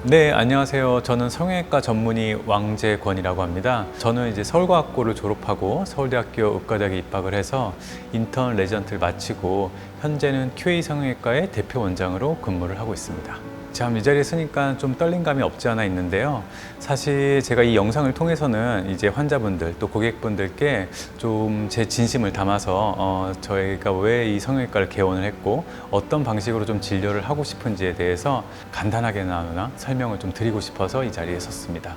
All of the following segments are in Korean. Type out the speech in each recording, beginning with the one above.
네, 안녕하세요. 저는 성형외과 전문의 왕재권이라고 합니다. 저는 이제 서울과학고를 졸업하고 서울대학교 의과대학에 입학을 해서 인턴 레지던트를 마치고 현재는 QA 성형외과의 대표 원장으로 근무를 하고 있습니다. 참, 이 자리에 서니까 좀 떨림감이 없지 않아 있는데요. 사실 제가 이 영상을 통해서는 이제 환자분들 또 고객분들께 좀 제 진심을 담아서 저희가 왜 이 성형외과를 개원을 했고 어떤 방식으로 좀 진료를 하고 싶은지에 대해서 간단하게나마 설명을 좀 드리고 싶어서 이 자리에 섰습니다.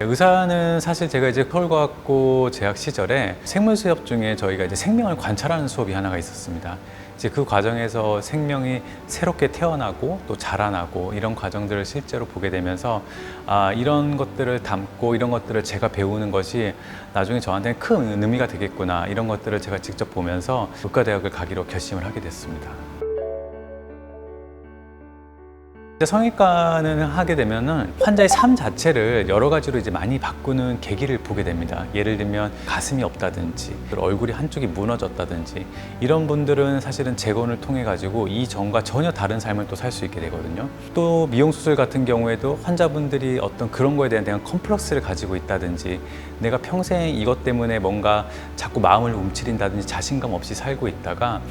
의사는 사실 제가 이제 서울과학고 재학 시절에 생물 수업 중에 저희가 이제 생명을 관찰하는 수업이 하나가 있었습니다. 이제 그 과정에서 생명이 새롭게 태어나고 또 자라나고 이런 과정들을 실제로 보게 되면서 이런 것들을 담고 이런 것들을 제가 배우는 것이 나중에 저한테는 큰 의미가 되겠구나, 이런 것들을 제가 직접 보면서 의과대학을 가기로 결심을 하게 됐습니다. 성형외과는 하게 되면은 환자의 삶 자체를 여러 가지로 이제 많이 바꾸는 계기를 보게 됩니다. 예를 들면 가슴이 없다든지 얼굴이 한쪽이 무너졌다든지 이런 분들은 사실은 재건을 통해 가지고 이전과 전혀 다른 삶을 또 살 수 있게 되거든요. 또 미용 수술 같은 경우에도 환자분들이 어떤 그런 거에 대한 컴플렉스를 가지고 있다든지 내가 평생 이것 때문에 뭔가 자꾸 마음을 움츠린다든지 자신감 없이 살고 있다가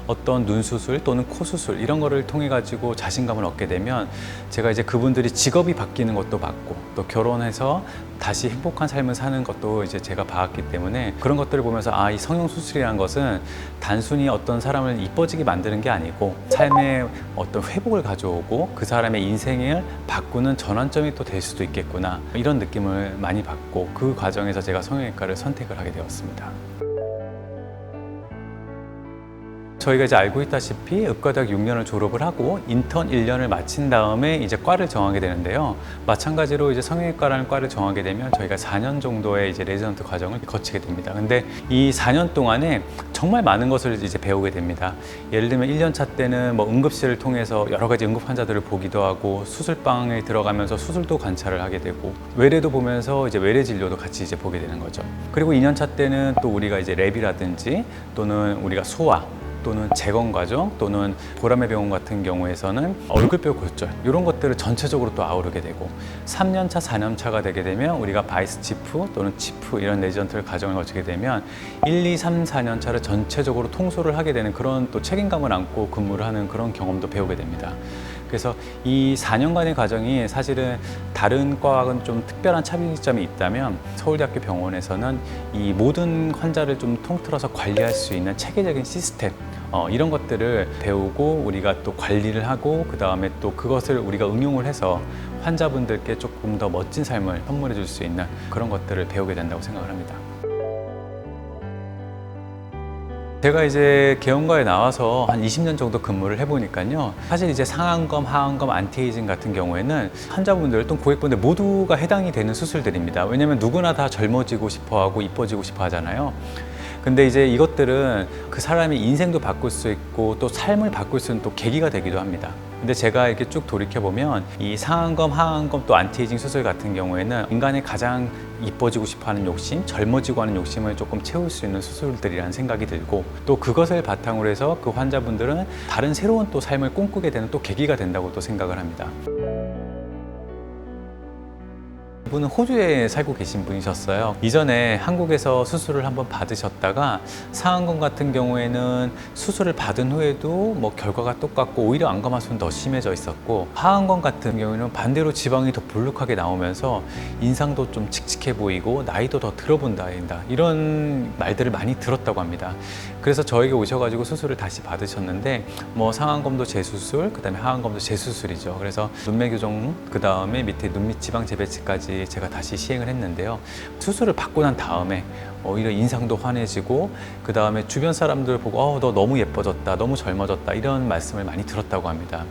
어떤 눈 수술 또는 코 수술 이런 거를 통해 가지고 자신감을 얻게 되면 제가 이제 그분들이 직업이 바뀌는 것도 봤고 또 결혼해서 다시 행복한 삶을 사는 것도 이제 제가 봐왔기 때문에 그런 것들을 보면서 이 성형 수술이라는 것은 단순히 어떤 사람을 이뻐지게 만드는 게 아니고 삶의 어떤 회복을 가져오고 그 사람의 인생을 바꾸는 전환점이 또 될 수도 있겠구나, 이런 느낌을 많이 받고 그 과정에서 제가 성형외과를 선택을 하게 되었습니다. 저희가 이제 알고 있다시피 의과대학 6년을 졸업을 하고 인턴 1년을 마친 다음에 이제 과를 정하게 되는데요. 마찬가지로 이제 성형외과라는 과를 정하게 되면 저희가 4년 정도의 이제 레지던트 과정을 거치게 됩니다. 근데 이 4년 동안에 정말 많은 것을 이제 배우게 됩니다. 예를 들면 1년 차 때는 뭐 응급실을 통해서 여러 가지 응급 환자들을 보기도 하고 수술방에 들어가면서 수술도 관찰을 하게 되고 외래도 보면서 이제 외래 진료도 같이 이제 보게 되는 거죠. 그리고 2년 차 때는 또 우리가 이제 랩이라든지 또는 우리가 소화 또는 재건 과정 또는 보라매 병원 같은 경우에서는 얼굴뼈 골절 이런 것들을 전체적으로 또 아우르게 되고 3년차, 4년차가 되게 되면 우리가 바이스 치프 또는 치프 이런 레지던트 과정을 거치게 되면 1, 2, 3, 4년차를 전체적으로 통솔을 하게 되는 그런 또 책임감을 안고 근무를 하는 그런 경험도 배우게 됩니다. 그래서 이 4년간의 과정이 사실은 다른 과학은 좀 특별한 차별점이 있다면 서울대학교 병원에서는 이 모든 환자를 좀 통틀어서 관리할 수 있는 체계적인 시스템 이런 것들을 배우고 우리가 또 관리를 하고 그 다음에 또 그것을 우리가 응용을 해서 환자분들께 조금 더 멋진 삶을 선물해 줄 수 있는 그런 것들을 배우게 된다고 생각을 합니다. 제가 이제 개원과에 나와서 한 20년 정도 근무를 해보니까요. 사실 이제 상안검, 하안검, 안티에이징 같은 경우에는 환자분들 또 고객분들 모두가 해당이 되는 수술들입니다. 왜냐면 누구나 다 젊어지고 싶어 하고 이뻐지고 싶어 하잖아요. 근데 이제 이것들은 그 사람의 인생도 바꿀 수 있고 또 삶을 바꿀 수 있는 또 계기가 되기도 합니다. 근데 제가 이렇게 쭉 돌이켜보면 이 상안검, 하안검 또 안티에이징 수술 같은 경우에는 인간의 가장 이뻐지고 싶어하는 욕심, 젊어지고 하는 욕심을 조금 채울 수 있는 수술들이라는 생각이 들고 또 그것을 바탕으로 해서 그 환자분들은 다른 새로운 또 삶을 꿈꾸게 되는 또 계기가 된다고 또 생각을 합니다. 이분은 호주에 살고 계신 분이셨어요. 이전에 한국에서 수술을 한번 받으셨다가 상안검 같은 경우에는 수술을 받은 후에도 뭐 결과가 똑같고 오히려 안검하수는 더 심해져 있었고 하안검 같은 경우에는 반대로 지방이 더 볼록하게 나오면서 인상도 좀 칙칙해 보이고 나이도 더 들어 본다 이런 말들을 많이 들었다고 합니다. 그래서 저에게 오셔가지고 수술을 다시 받으셨는데 뭐 상안검도 재수술, 그 다음에 하안검도 재수술이죠. 그래서 눈매 교정, 그 다음에 밑에 눈 밑 지방 재배치까지 제가 다시 시행을 했는데요. 수술을 받고 난 다음에 오히려 인상도 환해지고 그 다음에 주변 사람들 보고 너 너무 예뻐졌다, 너무 젊어졌다 이런 말씀을 많이 들었다고 합니다.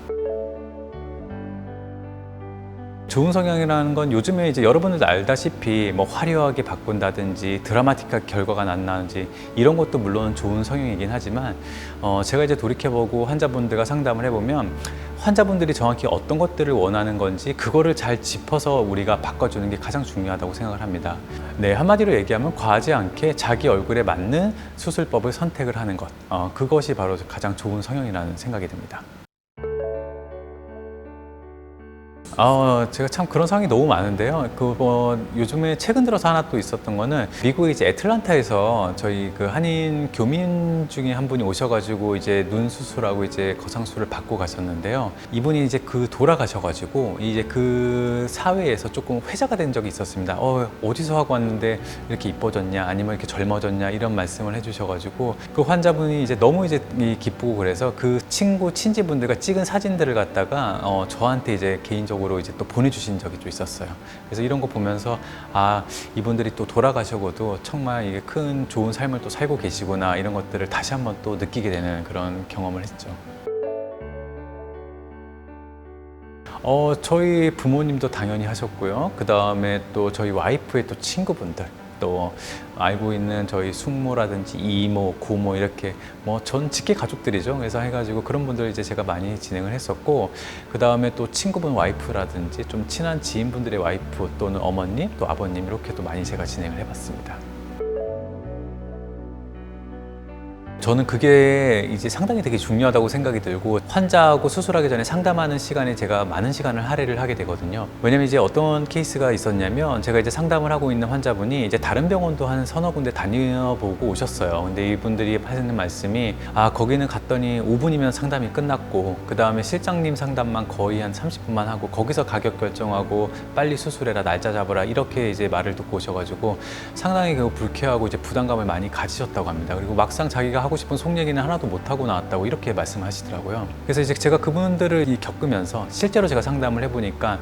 좋은 성형이라는 건 요즘에 이제 여러분들도 알다시피 뭐 화려하게 바꾼다든지 드라마틱한 결과가 난다든지 이런 것도 물론 좋은 성형이긴 하지만 제가 이제 돌이켜보고 환자분들과 상담을 해보면 환자분들이 정확히 어떤 것들을 원하는 건지 그거를 잘 짚어서 우리가 바꿔주는 게 가장 중요하다고 생각을 합니다. 네, 한마디로 얘기하면 과하지 않게 자기 얼굴에 맞는 수술법을 선택을 하는 것, 그것이 바로 가장 좋은 성형이라는 생각이 듭니다. 제가 참 그런 상황이 너무 많은데요. 요즘에 최근 들어서 하나 또 있었던 거는 미국의 이제 애틀란타에서 저희 그 한인 교민 중에 한 분이 오셔가지고 이제 눈 수술하고 이제 거상술을 받고 가셨는데요. 이분이 이제 돌아가셔가지고 이제 그 사회에서 조금 회자가 된 적이 있었습니다. 어디서 하고 왔는데 이렇게 이뻐졌냐, 아니면 이렇게 젊어졌냐, 이런 말씀을 해주셔가지고 그 환자분이 이제 너무 이제 기쁘고, 그래서 그 친지분들과 찍은 사진들을 갖다가 저한테 이제 개인적으로 이제 또 보내주신 적이 좀 있었어요. 그래서 이런 거 보면서 이분들이 또 돌아가셔도 정말 이게 큰 좋은 삶을 또 살고 계시구나, 이런 것들을 다시 한번 또 느끼게 되는 그런 경험을 했죠. 저희 부모님도 당연히 하셨고요. 그 다음에 또 저희 와이프의 또 친구분들, 또 알고 있는 저희 숙모라든지 이모, 고모, 이렇게 전 직계 가족들이죠. 그래서 해가지고 그런 분들 이제 제가 많이 진행을 했었고, 그 다음에 또 친구분 와이프라든지 좀 친한 지인분들의 와이프 또는 어머님, 또 아버님, 이렇게 또 많이 제가 진행을 해봤습니다. 저는 그게 이제 상당히 되게 중요하다고 생각이 들고, 환자하고 수술하기 전에 상담하는 시간에 제가 많은 시간을 할애를 하게 되거든요. 왜냐면 이제 어떤 케이스가 있었냐면, 제가 이제 상담을 하고 있는 환자분이 이제 다른 병원도 한 서너 군데 다녀보고 오셨어요. 근데 이분들이 하시는 말씀이, 거기는 갔더니 5분이면 상담이 끝났고, 그 다음에 실장님 상담만 거의 한 30분만 하고, 거기서 가격 결정하고 빨리 수술해라, 날짜 잡아라, 이렇게 이제 말을 듣고 오셔가지고 상당히 불쾌하고 이제 부담감을 많이 가지셨다고 합니다. 그리고 막상 자기가 하고 싶은 속 얘기는 하나도 못하고 나왔다고 이렇게 말씀하시더라고요. 그래서 이제 제가 그분들을 겪으면서 실제로 제가 상담을 해보니까,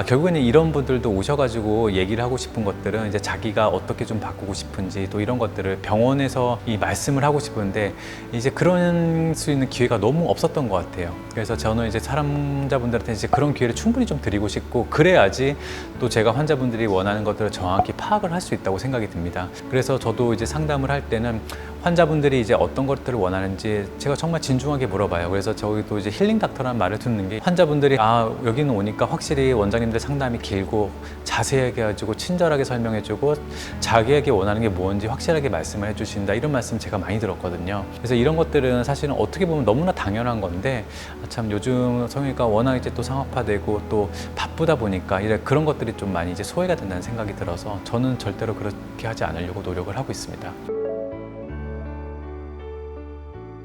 결국에는 이런 분들도 오셔가지고 얘기를 하고 싶은 것들은 이제 자기가 어떻게 좀 바꾸고 싶은지, 또 이런 것들을 병원에서 이 말씀을 하고 싶은데 이제 그런 수 있는 기회가 너무 없었던 것 같아요. 그래서 저는 이제 환자분들한테 이제 그런 기회를 충분히 좀 드리고 싶고, 그래야지 또 제가 환자분들이 원하는 것들을 정확히 파악을 할 수 있다고 생각이 듭니다. 그래서 저도 이제 상담을 할 때는 환자분들이 이제 어떤 것들을 원하는지 제가 정말 진중하게 물어봐요. 그래서 저희도 이제 힐링 닥터라는 말을 듣는 게, 환자분들이 여기는 오니까 확실히 원장님들 상담이 길고 자세하게 해가지고 친절하게 설명해주고 자기에게 원하는 게 뭔지 확실하게 말씀을 해주신다, 이런 말씀 제가 많이 들었거든요. 그래서 이런 것들은 사실은 어떻게 보면 너무나 당연한 건데, 참 요즘 성형외과 워낙 이제 또 상업화되고 또 바쁘다 보니까 그런 것들이 좀 많이 이제 소외가 된다는 생각이 들어서 저는 절대로 그렇게 하지 않으려고 노력을 하고 있습니다.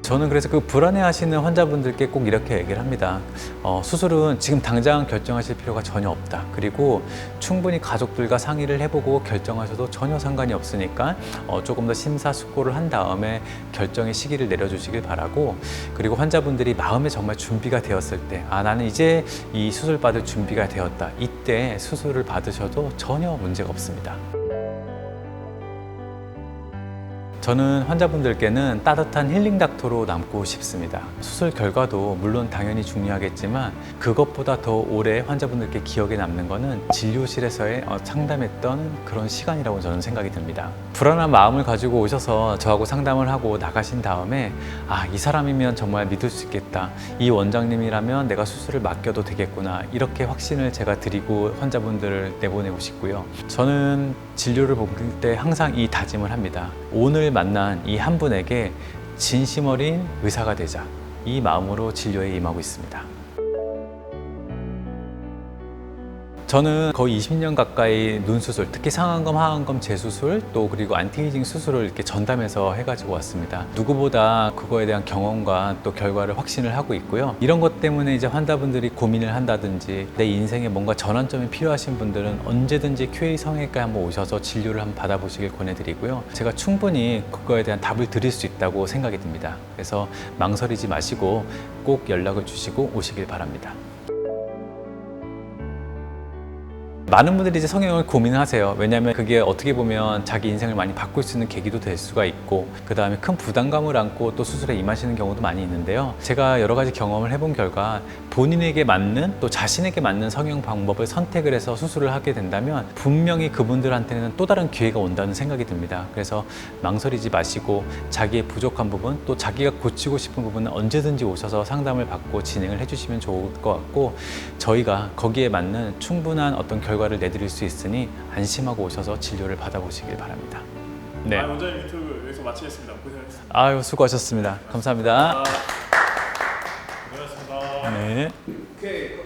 저는 그래서 그 불안해하시는 환자분들께 꼭 이렇게 얘기를 합니다. 수술은 지금 당장 결정하실 필요가 전혀 없다. 그리고 충분히 가족들과 상의를 해보고 결정하셔도 전혀 상관이 없으니까 조금 더 심사숙고를 한 다음에 결정의 시기를 내려주시길 바라고, 그리고 환자분들이 마음에 정말 준비가 되었을 때, 나는 이제 이 수술 받을 준비가 되었다, 이때 수술을 받으셔도 전혀 문제가 없습니다. 저는 환자분들께는 따뜻한 힐링 닥터로 남고 싶습니다. 수술 결과도 물론 당연히 중요하겠지만, 그것보다 더 오래 환자분들께 기억에 남는 거는 진료실에서의 상담했던 그런 시간이라고 저는 생각이 듭니다. 불안한 마음을 가지고 오셔서 저하고 상담을 하고 나가신 다음에, 이 사람이면 정말 믿을 수 있겠다, 이 원장님이라면 내가 수술을 맡겨도 되겠구나, 이렇게 확신을 제가 드리고 환자분들을 내보내고 싶고요. 저는 진료를 볼 때 항상 이 다짐을 합니다. 오늘 만난 이 한 분에게 진심 어린 의사가 되자, 이 마음으로 진료에 임하고 있습니다. 저는 거의 20년 가까이 눈 수술, 특히 상안검, 하안검 재수술, 또 그리고 안티에이징 수술을 이렇게 전담해서 해가지고 왔습니다. 누구보다 그거에 대한 경험과 또 결과를 확신을 하고 있고요. 이런 것 때문에 이제 환자분들이 고민을 한다든지, 내 인생에 뭔가 전환점이 필요하신 분들은 언제든지 QA 성형외과에 한번 오셔서 진료를 한번 받아보시길 권해드리고요. 제가 충분히 그거에 대한 답을 드릴 수 있다고 생각이 듭니다. 그래서 망설이지 마시고 꼭 연락을 주시고 오시길 바랍니다. 많은 분들이 이제 성형을 고민하세요. 왜냐하면 그게 어떻게 보면 자기 인생을 많이 바꿀 수 있는 계기도 될 수가 있고, 그 다음에 큰 부담감을 안고 또 수술에 임하시는 경우도 많이 있는데요. 제가 여러 가지 경험을 해본 결과, 본인에게 맞는, 또 자신에게 맞는 성형 방법을 선택을 해서 수술을 하게 된다면 분명히 그분들한테는 또 다른 기회가 온다는 생각이 듭니다. 그래서 망설이지 마시고 자기의 부족한 부분, 또 자기가 고치고 싶은 부분은 언제든지 오셔서 상담을 받고 진행을 해주시면 좋을 것 같고, 저희가 거기에 맞는 충분한 어떤 결과를 내드릴 수 있으니 안심하고 오셔서 진료를 받아보시길 바랍니다. 네. 원장님 인터뷰 여기서 마치겠습니다. 고생하셨습니다. 아유, 수고하셨습니다. 감사합니다. 고생하셨습니다. 네. 오케이.